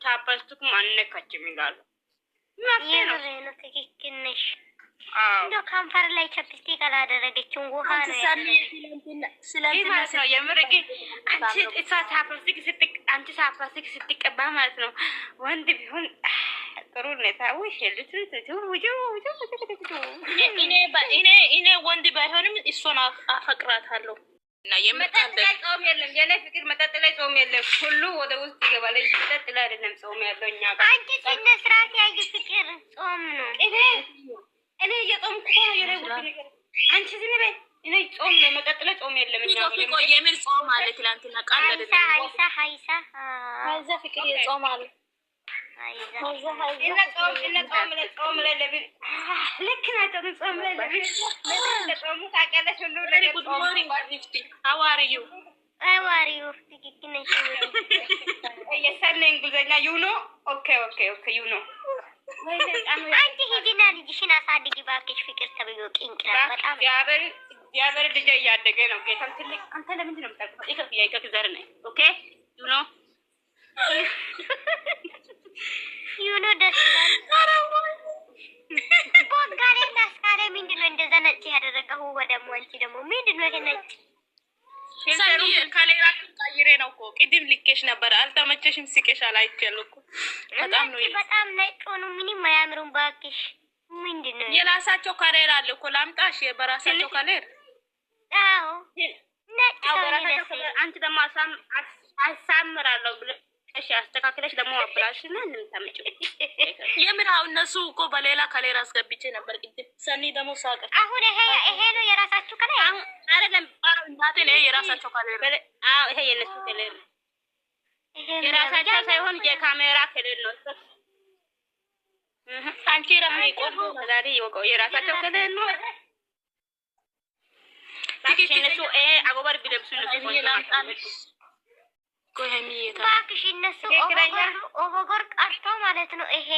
ቻፕስቲኩም አንነካችም ይላሉ። ነው ትክክል ነሽ። እንደው ከንፈር ላይ ቻፕስቲክ አላደረገችው ውሃ ነው ስለዚህ የምርቅ አንቺ እሷ ቻፕስቲክ ስትቀባ ማለት ነው ወንድ ቢሆን ጥሩ ሁኔታ ውሽ እኔ ወንድ ባይሆንም እሷን አፈቅራታለሁ። እና መጠጥ ላይ ጾም የለም የኔ ፍቅር፣ መጠጥ ላይ ጾም የለም። ሁሉ ወደ ውስጥ ይገባል። መጠጥ ላይ አይደለም ጾም ያለው እኛ ጋር። አንቺ ስነ ስርዓት ያዥ ፍቅር፣ ጾም ነው። እኔ እየጾምኩ ነው የኔ ውድ ነገር። አንቺ ዝም በይ። እኔ ጾም ነው፣ መጠጥ ላይ ጾም የለም እኛ ጋር። የምን ጾም አለ? ትላንትና ቃል አይደለም ሀይሳ ፍቅር የጾም አለ። ጾም ላይ ለምን ልክ ናቸው። ጾም ላይ ለምን ለጾሙ ታውቂያለሽ? ሁሉ ነገር ጾም ሐዋርዩ ትክክል ነሽ። የሰነ እንግሊዘኛ ዩኖ ኦኬ ዩኖ። አንቺ ሂጂና ልጅሽን አሳድጊ እባክሽ። ፍቅር ተብዮ ቂንቅላ በጣም እግዚአብሔር ልጅ እያደገ ነው። ጌታም ትልቅ አንተ ለምንድን ነው የምታውቀው? ይከፍ ዘር ነኝ ኦኬ ዩኖ ዩኖ ደስ ይላል። ቦጋሌ ናስካለ ምንድነው እንደዛ ነጭ ያደረገው? ወደሞ አንቺ ደግሞ ምንድነው ይሄ ነጭ? ሰኒ ካሌራ ቀይሬ ነው እኮ ቅድም ልኬሽ ነበር። አልተመቸሽም? ስቄሻል አይቻለሁ እኮ በጣም ነጭ ሆኖ ምንም አያምሩም ባክሽ። ምንድነው የራሳቸው ካሌራ አለ እኮ ላምጣሽ። በራሳቸው ካሌራ አዎ ነጭ ነው። አንቺ ደግሞ አሳምራለሁ ብለሽ እሺ አስተካክለሽ ደግሞ አብራሽና እንምታመጪው የምራው እነሱ እኮ በሌላ ካሌራ አስገብቼ ነበር ቅድም። ሰኒ ደግሞ ሳቀች። አሁን ይሄ ነው የራሳችሁ ካሌራ? አሁን አይደለም እናቴ ነው የራሳቸው ካሌራ። አዎ ይሄ የነሱ ካሌራ የራሳቸው ሳይሆን የካሜራ ካሌራ ነው። አንቺ ራሱ ይቆርጡ ዛሬ ይወቀው የራሳቸው ካሌራ ነው። ታዲያ እነሱ አጎበር ቢለብሱ ነው ባክሽ። እነሱ ኦቨር ቀርቶ ማለት ነው። ይሄ